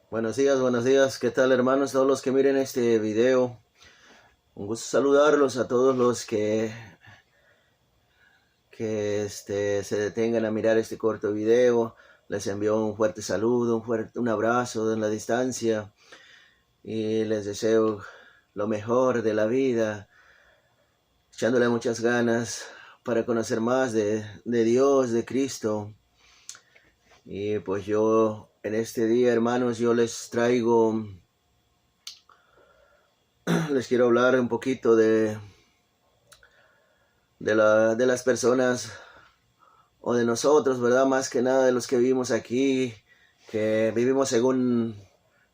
Buenos días, ¿qué tal hermanos? Todos los que miren este video, un gusto saludarlos a todos los que se detengan a mirar este corto video. Les envío un fuerte saludo, un abrazo en la distancia y les deseo lo mejor de la vida, echándole muchas ganas para conocer más de Dios, de Cristo. Y pues yo en este día, hermanos, yo les quiero hablar un poquito de las personas o de nosotros, ¿verdad? Más que nada de los que vivimos aquí, que vivimos según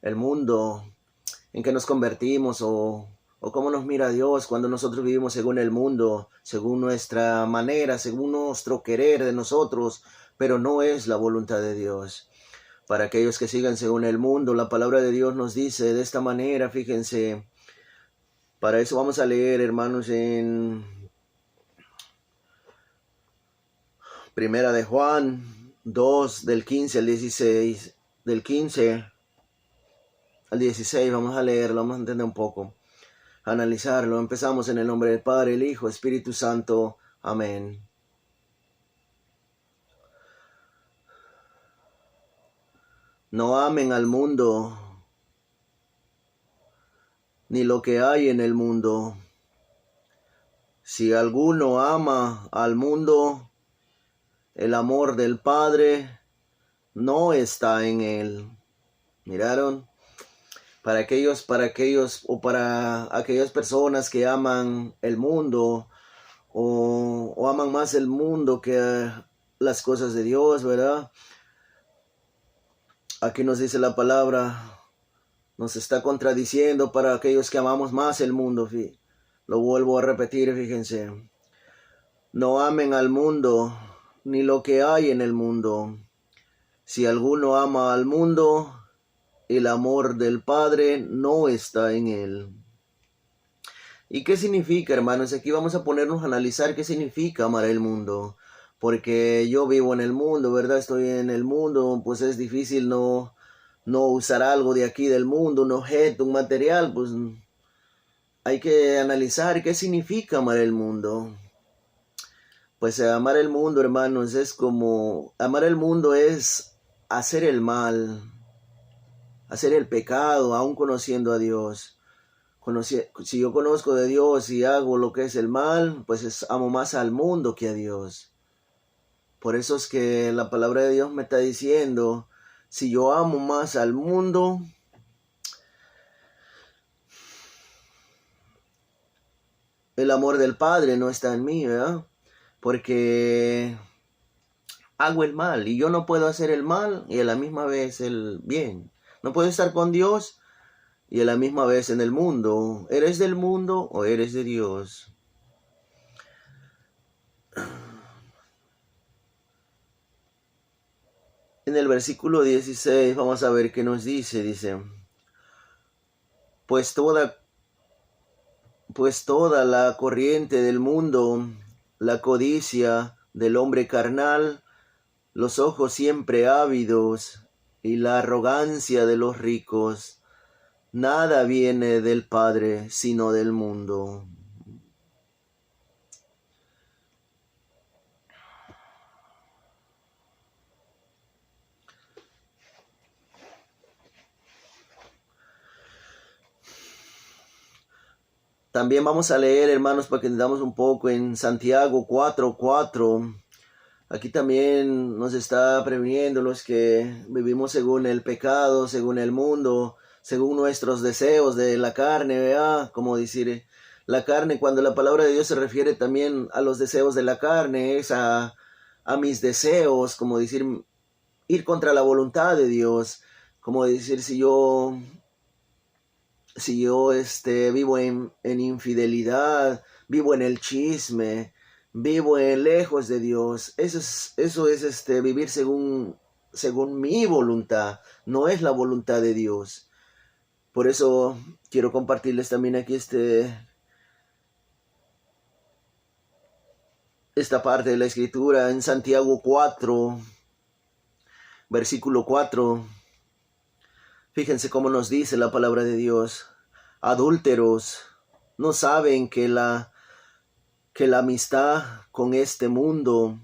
el mundo en que nos convertimos o cómo nos mira Dios cuando nosotros vivimos según el mundo, según nuestra manera, según nuestro querer de nosotros, pero no es la voluntad de Dios. Para aquellos que sigan según el mundo, la palabra de Dios nos dice de esta manera, fíjense. Para eso vamos a leer, hermanos, en Primera de Juan 2, del 15 al 16, del 15 al 16, vamos a leerlo, vamos a entender un poco, a analizarlo. Empezamos en el nombre del Padre, el Hijo, Espíritu Santo. Amén. No amen al mundo, ni lo que hay en el mundo. Si alguno ama al mundo, el amor del Padre no está en él. ¿Miraron? Para aquellas personas que aman el mundo o aman más el mundo que las cosas de Dios, ¿verdad? Aquí nos dice la palabra, nos está contradiciendo para aquellos que amamos más el mundo. Lo vuelvo a repetir, fíjense. No amen al mundo, ni lo que hay en el mundo. Si alguno ama al mundo, el amor del Padre no está en él. ¿Y qué significa, hermanos? Aquí vamos a ponernos a analizar qué significa amar el mundo. Porque yo vivo en el mundo, ¿verdad? Estoy en el mundo, pues es difícil no usar algo de aquí del mundo, un objeto, un material, pues hay que analizar qué significa amar el mundo. Pues amar el mundo, hermanos, amar el mundo es hacer el mal, hacer el pecado, aún conociendo a Dios. Si yo conozco de Dios y hago lo que es el mal, pues amo más al mundo que a Dios. Por eso es que la palabra de Dios me está diciendo, si yo amo más al mundo, el amor del Padre no está en mí, ¿verdad? Porque hago el mal y yo no puedo hacer el mal y a la misma vez el bien. No puedo estar con Dios y a la misma vez en el mundo. ¿Eres del mundo o eres de Dios? En el versículo 16 vamos a ver qué nos dice. Dice, pues toda la corriente del mundo, la codicia del hombre carnal, los ojos siempre ávidos y la arrogancia de los ricos, nada viene del Padre sino del mundo. También vamos a leer, hermanos, para que entendamos un poco en Santiago 4:4. Aquí también nos está previniendo los que vivimos según el pecado, según el mundo, según nuestros deseos de la carne, ¿verdad? Como decir, la carne, cuando la palabra de Dios se refiere también a los deseos de la carne, es a mis deseos, como decir, ir contra la voluntad de Dios, como decir, si yo vivo en infidelidad, vivo en el chisme, vivo lejos de Dios, eso es vivir según mi voluntad, no es la voluntad de Dios. Por eso quiero compartirles también aquí esta parte de la escritura en Santiago 4, versículo 4. Fíjense cómo nos dice la palabra de Dios. Adúlteros, ¿no saben que la amistad con este mundo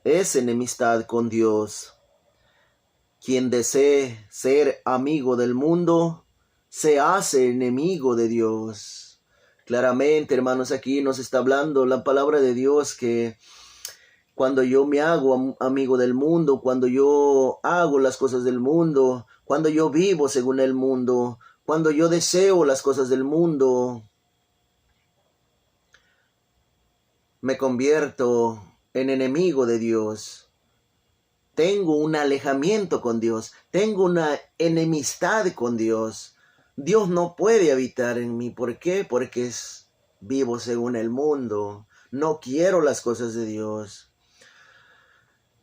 es enemistad con Dios? Quien desee ser amigo del mundo, se hace enemigo de Dios. Claramente, hermanos, aquí nos está hablando la palabra de Dios que cuando yo me hago amigo del mundo, cuando yo hago las cosas del mundo, cuando yo vivo según el mundo, cuando yo deseo las cosas del mundo, me convierto en enemigo de Dios. Tengo un alejamiento con Dios. Tengo una enemistad con Dios. Dios no puede habitar en mí. ¿Por qué? Porque vivo según el mundo. No quiero las cosas de Dios.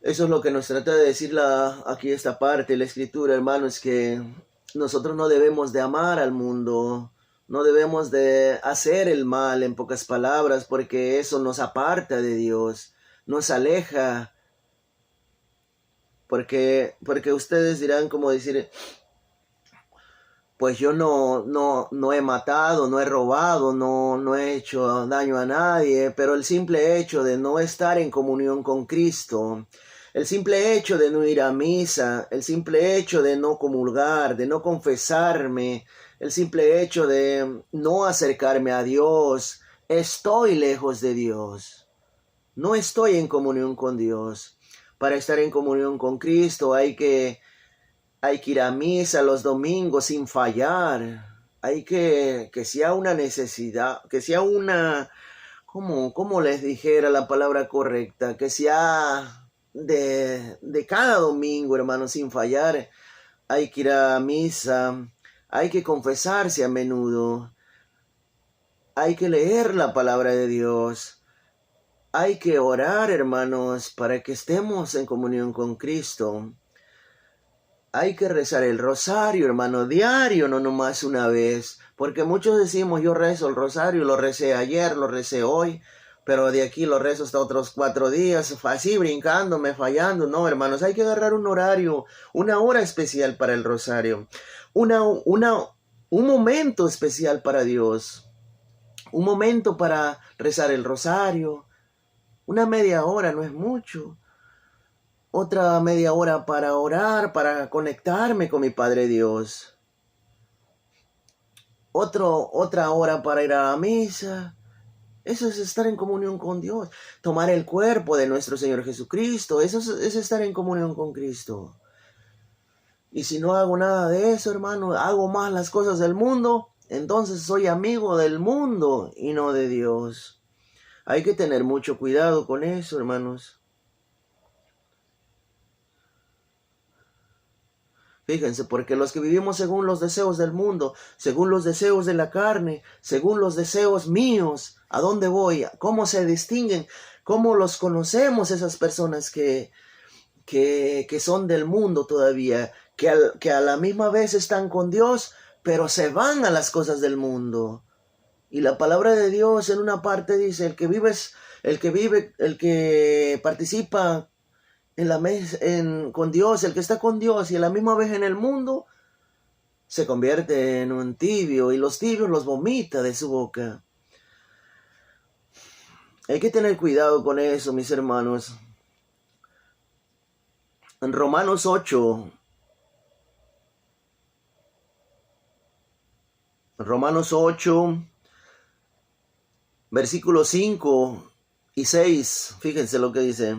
Eso es lo que nos trata de decir aquí esta parte de la escritura, hermanos, que nosotros no debemos de amar al mundo. No debemos de hacer el mal, en pocas palabras, porque eso nos aparta de Dios. Nos aleja. Porque ustedes dirán como decir, pues yo no he matado, no he robado, no he hecho daño a nadie, pero el simple hecho de no estar en comunión con Cristo, el simple hecho de no ir a misa, el simple hecho de no comulgar, de no confesarme, el simple hecho de no acercarme a Dios, estoy lejos de Dios, no estoy en comunión con Dios. Para estar en comunión con Cristo hay que ir a misa los domingos sin fallar. Hay que sea una necesidad, que sea una, ¿cómo les dijera la palabra correcta? Que sea de cada domingo, hermano, sin fallar. Hay que ir a misa, hay que confesarse a menudo. Hay que leer la palabra de Dios. Hay que orar, hermanos, para que estemos en comunión con Cristo. Hay que rezar el rosario, hermano, diario, no nomás una vez. Porque muchos decimos, yo rezo el rosario, lo recé ayer, lo recé hoy, pero de aquí lo rezo hasta otros 4 días, así brincándome, fallando. No, hermanos, hay que agarrar un horario, una hora especial para el rosario, un momento especial para Dios, un momento para rezar el rosario. Una media hora no es mucho. Otra media hora para orar, para conectarme con mi Padre Dios. Otra hora para ir a la misa. Eso es estar en comunión con Dios. Tomar el cuerpo de nuestro Señor Jesucristo. Eso es estar en comunión con Cristo. Y si no hago nada de eso, hermano, hago más las cosas del mundo, entonces soy amigo del mundo y no de Dios. Hay que tener mucho cuidado con eso, hermanos. Fíjense, porque los que vivimos según los deseos del mundo, según los deseos de la carne, según los deseos míos, ¿a dónde voy? ¿Cómo se distinguen? ¿Cómo los conocemos esas personas que son del mundo todavía? Que a la misma vez están con Dios, pero se van a las cosas del mundo. Y la palabra de Dios en una parte dice, el que participa con Dios, el que está con Dios y a la misma vez en el mundo, se convierte en un tibio y los tibios los vomita de su boca. Hay que tener cuidado con eso, mis hermanos. En Romanos 8, versículos 5 y 6, fíjense lo que dice.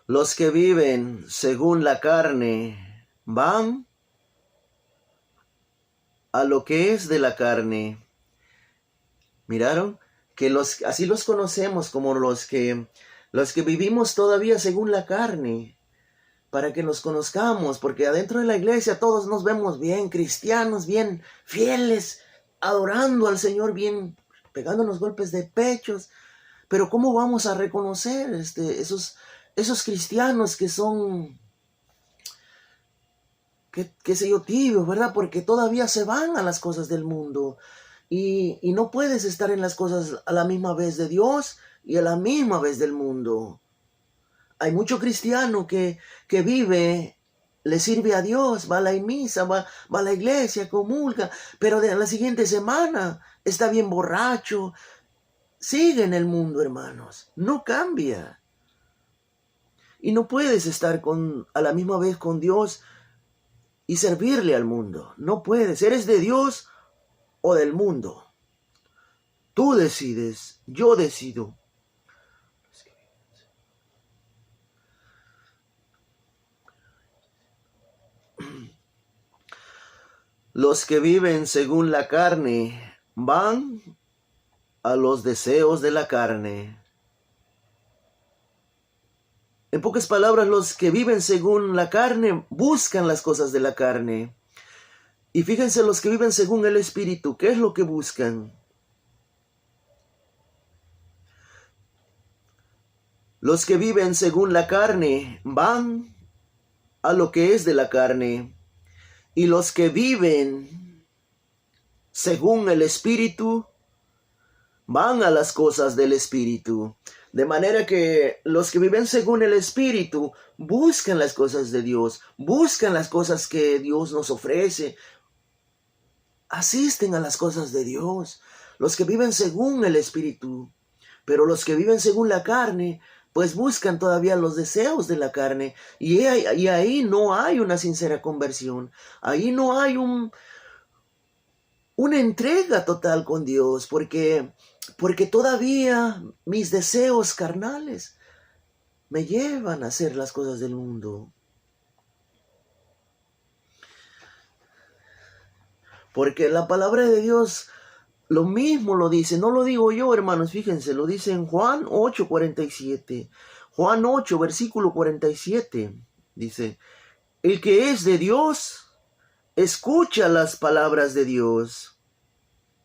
Los que viven según la carne van a lo que es de la carne. ¿Miraron? Que así los conocemos como los que vivimos todavía según la carne. Para que nos conozcamos, porque adentro de la iglesia todos nos vemos bien cristianos, bien fieles, adorando al Señor, bien pegándonos golpes de pechos. Pero ¿cómo vamos a reconocer esos cristianos que son, qué sé yo, tibios, ¿verdad? Porque todavía se van a las cosas del mundo. Y no puedes estar en las cosas a la misma vez de Dios y a la misma vez del mundo. Hay mucho cristiano que vive, le sirve a Dios, va a la misa, va a la iglesia, comulga, pero de la siguiente semana está bien borracho. Sigue en el mundo, hermanos, no cambia. Y no puedes estar a la misma vez con Dios y servirle al mundo. No puedes, eres de Dios o del mundo. Tú decides, yo decido. Los que viven según la carne van a los deseos de la carne. En pocas palabras, los que viven según la carne buscan las cosas de la carne. Y fíjense, los que viven según el Espíritu, ¿qué es lo que buscan? Los que viven según la carne van a lo que es de la carne. Y los que viven según el Espíritu van a las cosas del Espíritu. De manera que los que viven según el Espíritu buscan las cosas de Dios, buscan las cosas que Dios nos ofrece, asisten a las cosas de Dios. Los que viven según el Espíritu, pero los que viven según la carne, pues buscan todavía los deseos de la carne. Y ahí no hay una sincera conversión. Ahí no hay una entrega total con Dios, porque todavía mis deseos carnales me llevan a hacer las cosas del mundo. Porque la palabra de Dios lo mismo lo dice, no lo digo yo, hermanos, fíjense, lo dice en Juan 8:47. Juan 8, versículo 47, dice, el que es de Dios, escucha las palabras de Dios.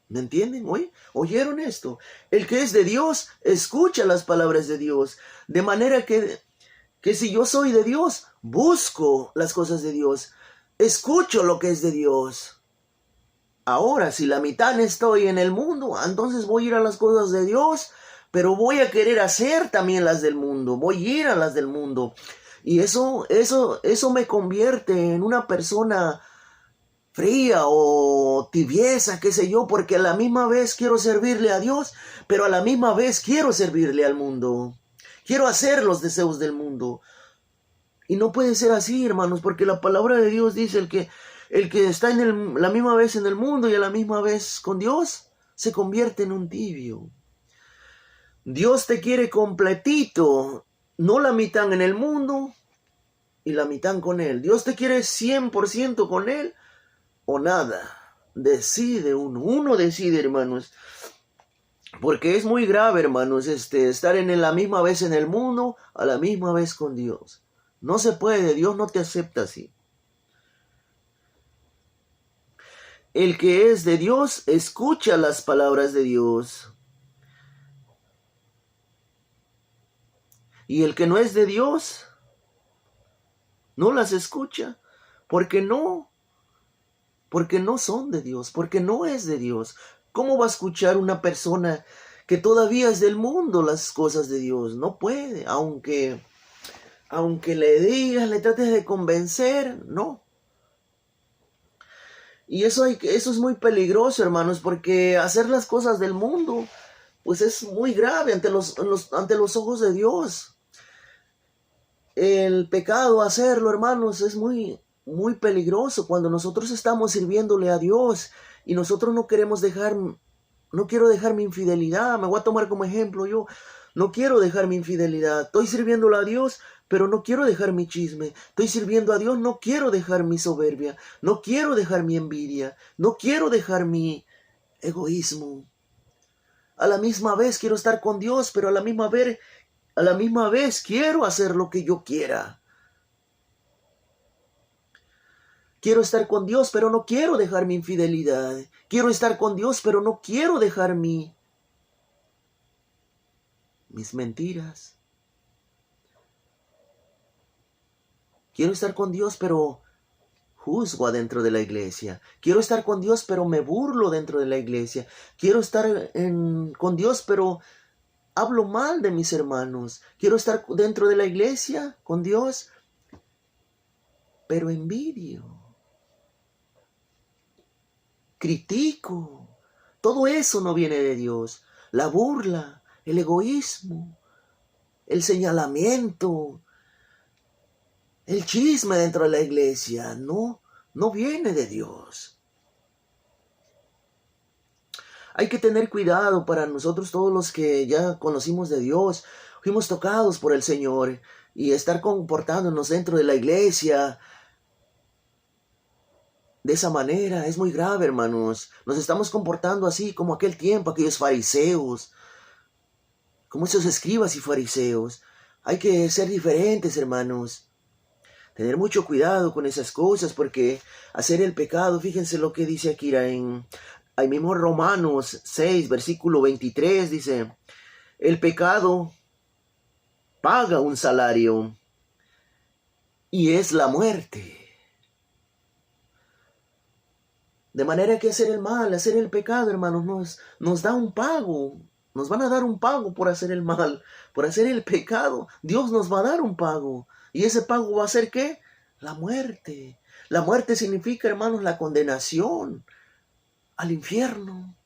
¿Me entienden? ¿Oyeron esto? El que es de Dios, escucha las palabras de Dios. De manera que si yo soy de Dios, busco las cosas de Dios. Escucho lo que es de Dios. Ahora, si la mitad estoy en el mundo, entonces voy a ir a las cosas de Dios, pero voy a querer hacer también las del mundo. Voy a ir a las del mundo. Y eso me convierte en una persona fría o tibieza, qué sé yo, porque a la misma vez quiero servirle a Dios, pero a la misma vez quiero servirle al mundo. Quiero hacer los deseos del mundo. Y no puede ser así, hermanos, porque la palabra de Dios dice el que está la misma vez en el mundo y a la misma vez con Dios, se convierte en un tibio. Dios te quiere completito, no la mitad en el mundo y la mitad con Él. Dios te quiere 100% con Él o nada. Decide uno decide, hermanos. Porque es muy grave, hermanos, estar en la misma vez en el mundo, a la misma vez con Dios. No se puede, Dios no te acepta así. El que es de Dios, escucha las palabras de Dios. Y el que no es de Dios, no las escucha, porque no son de Dios, porque no es de Dios. ¿Cómo va a escuchar una persona que todavía es del mundo las cosas de Dios? No puede, aunque le digas, le trates de convencer, no. Y eso es muy peligroso, hermanos, porque hacer las cosas del mundo, pues es muy grave ante los ojos de Dios. El pecado, hacerlo, hermanos, es muy, muy peligroso cuando nosotros estamos sirviéndole a Dios y nosotros no quiero dejar mi infidelidad. Me voy a tomar como ejemplo yo. No quiero dejar mi infidelidad. Estoy sirviéndole a Dios, pero no quiero dejar mi chisme. Estoy sirviendo a Dios, no quiero dejar mi soberbia. No quiero dejar mi envidia. No quiero dejar mi egoísmo. A la misma vez quiero estar con Dios, pero a la misma vez quiero hacer lo que yo quiera. Quiero estar con Dios, pero no quiero dejar mi infidelidad. Quiero estar con Dios, pero no quiero dejar mis mentiras. Quiero estar con Dios, pero juzgo adentro de la iglesia. Quiero estar con Dios, pero me burlo dentro de la iglesia. Quiero estar con Dios, pero hablo mal de mis hermanos. Quiero estar dentro de la iglesia con Dios, pero envidio, critico. Todo eso no viene de Dios. La burla, el egoísmo, el señalamiento, el chisme dentro de la iglesia, no viene de Dios. Hay que tener cuidado para nosotros todos los que ya conocimos de Dios, fuimos tocados por el Señor, y estar comportándonos dentro de la iglesia de esa manera es muy grave, hermanos. Nos estamos comportando así como aquel tiempo, aquellos fariseos, como esos escribas y fariseos. Hay que ser diferentes, hermanos. Tener mucho cuidado con esas cosas, porque hacer el pecado, fíjense lo que dice aquí ahí mismo Romanos 6, versículo 23, dice, el pecado paga un salario y es la muerte. De manera que hacer el mal, hacer el pecado, hermanos, nos da un pago. Nos van a dar un pago por hacer el mal, por hacer el pecado. Dios nos va a dar un pago. ¿Y ese pago va a ser qué? La muerte. La muerte significa, hermanos, la condenación al infierno.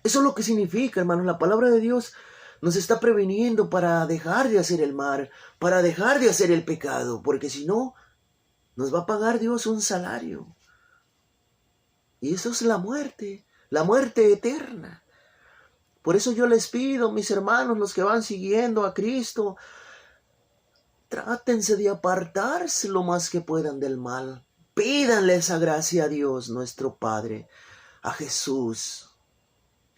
Eso es lo que significa, hermanos. La palabra de Dios nos está previniendo para dejar de hacer el mal, para dejar de hacer el pecado, porque si no, nos va a pagar Dios un salario. Y eso es la muerte eterna. Por eso yo les pido, mis hermanos, los que van siguiendo a Cristo, trátense de apartarse lo más que puedan del mal. Pídanle esa gracia a Dios, nuestro Padre, a Jesús,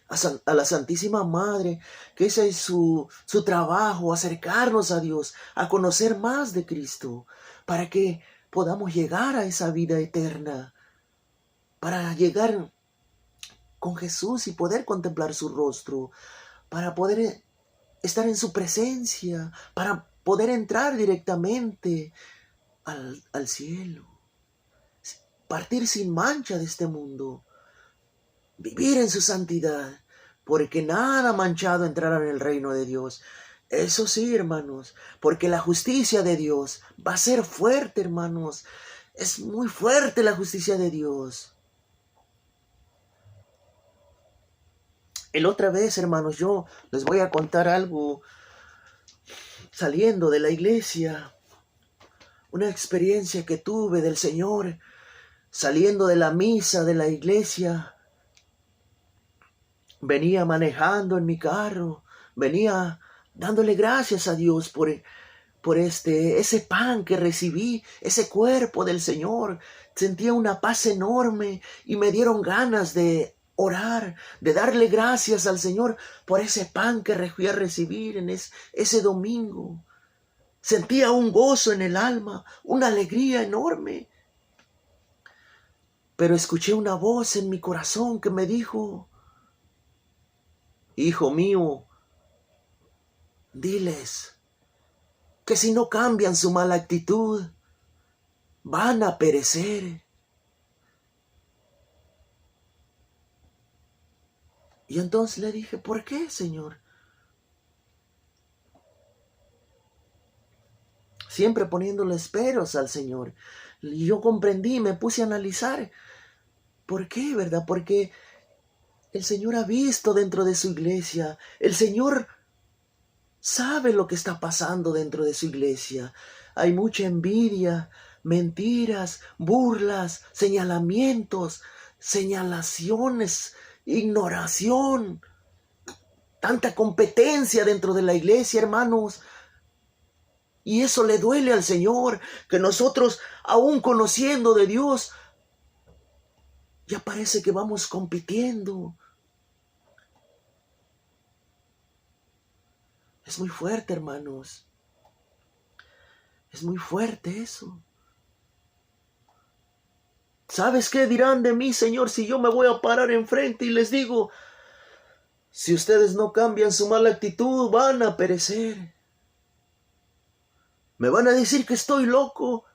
a la Santísima Madre, que ese es su trabajo, acercarnos a Dios, a conocer más de Cristo, para que podamos llegar a esa vida eterna, para llegar con Jesús y poder contemplar su rostro, para poder estar en su presencia, para poder entrar directamente al cielo, partir sin mancha de este mundo, vivir en su santidad, porque nada manchado entrará en el reino de Dios. Eso sí, hermanos, porque la justicia de Dios va a ser fuerte, hermanos. Es muy fuerte la justicia de Dios. El otra vez, hermanos, yo les voy a contar algo saliendo de la iglesia, una experiencia que tuve del Señor, saliendo de la misa de la iglesia. Venía manejando en mi carro, venía dándole gracias a Dios por ese pan que recibí, ese cuerpo del Señor. Sentía una paz enorme y me dieron ganas de orar, de darle gracias al Señor por ese pan que fui a recibir en ese domingo. Sentía un gozo en el alma, una alegría enorme. Pero escuché una voz en mi corazón que me dijo, hijo mío, diles que si no cambian su mala actitud, van a perecer. Y entonces le dije, ¿por qué, Señor? Siempre poniéndole peros al Señor. Y yo comprendí, me puse a analizar. ¿Por qué, verdad? Porque el Señor ha visto dentro de su iglesia. El Señor sabe lo que está pasando dentro de su iglesia. Hay mucha envidia, mentiras, burlas, señalamientos, señalaciones, ignoración, tanta competencia dentro de la iglesia, hermanos. Y eso le duele al Señor, que nosotros, aún conociendo de Dios, ya parece que vamos compitiendo. Es muy fuerte, hermanos. Es muy fuerte eso. ¿Sabes qué dirán de mí, Señor, si yo me voy a parar enfrente y les digo, si ustedes no cambian su mala actitud, van a perecer? Me van a decir que estoy loco.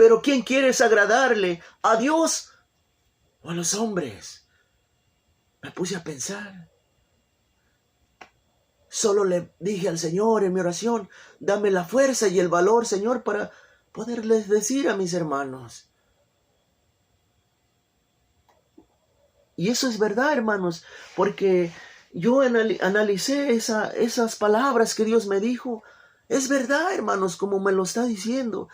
Pero ¿quién quiere agradarle? ¿A Dios o a los hombres? Me puse a pensar. Solo le dije al Señor en mi oración, dame la fuerza y el valor, Señor, para poderles decir a mis hermanos. Y eso es verdad, hermanos, porque yo analicé esas palabras que Dios me dijo. Es verdad, hermanos, como me lo está diciendo.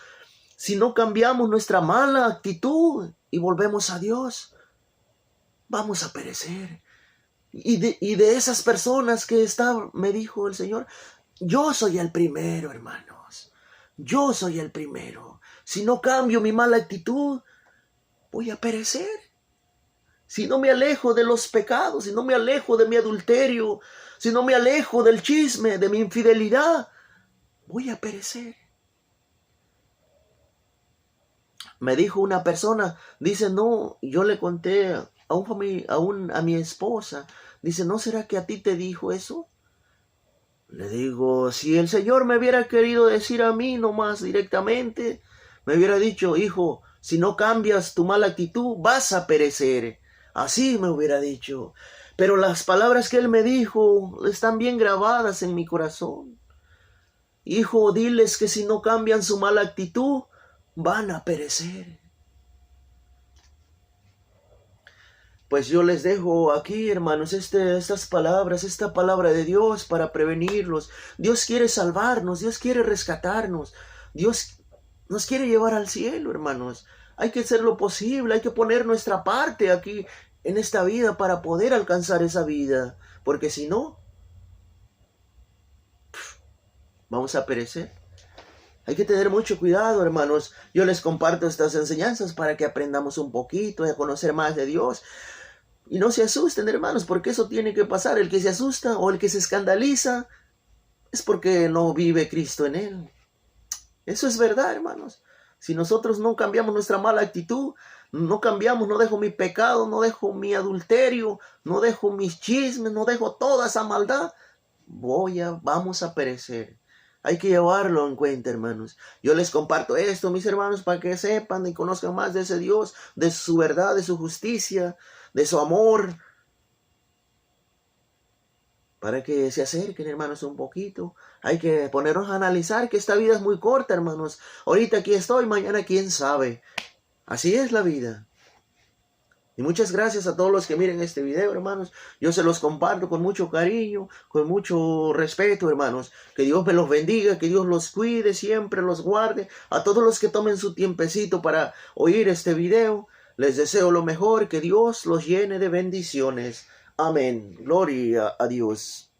Si no cambiamos nuestra mala actitud y volvemos a Dios, vamos a perecer. Y de esas personas que me dijo el Señor, yo soy el primero, hermanos. Yo soy el primero. Si no cambio mi mala actitud, voy a perecer. Si no me alejo de los pecados, si no me alejo de mi adulterio, si no me alejo del chisme, de mi infidelidad, voy a perecer. Me dijo una persona, dice, no, yo le conté a mi esposa, dice, ¿no será que a ti te dijo eso? Le digo, si el Señor me hubiera querido decir a mí nomás directamente, me hubiera dicho, hijo, si no cambias tu mala actitud, vas a perecer. Así me hubiera dicho. Pero las palabras que él me dijo están bien grabadas en mi corazón. Hijo, diles que si no cambian su mala actitud, van a perecer. Pues yo les dejo aquí, hermanos, estas palabras, esta palabra de Dios para prevenirlos. Dios quiere salvarnos, Dios quiere rescatarnos. Dios nos quiere llevar al cielo, hermanos. Hay que hacer lo posible, hay que poner nuestra parte aquí en esta vida para poder alcanzar esa vida. Porque si no, vamos a perecer. Hay que tener mucho cuidado, hermanos. Yo les comparto estas enseñanzas para que aprendamos un poquito y a conocer más de Dios. Y no se asusten, hermanos, porque eso tiene que pasar. El que se asusta o el que se escandaliza es porque no vive Cristo en él. Eso es verdad, hermanos. Si nosotros no cambiamos nuestra mala actitud, no cambiamos, no dejo mi pecado, no dejo mi adulterio, no dejo mis chismes, no dejo toda esa maldad, vamos a perecer. Hay que llevarlo en cuenta, hermanos. Yo les comparto esto, mis hermanos, para que sepan y conozcan más de ese Dios, de su verdad, de su justicia, de su amor. Para que se acerquen, hermanos, un poquito. Hay que ponernos a analizar que esta vida es muy corta, hermanos. Ahorita aquí estoy, mañana quién sabe. Así es la vida. Y muchas gracias a todos los que miren este video, hermanos. Yo se los comparto con mucho cariño, con mucho respeto, hermanos. Que Dios me los bendiga, que Dios los cuide, siempre los guarde. A todos los que tomen su tiempecito para oír este video, les deseo lo mejor, que Dios los llene de bendiciones. Amén. Gloria a Dios.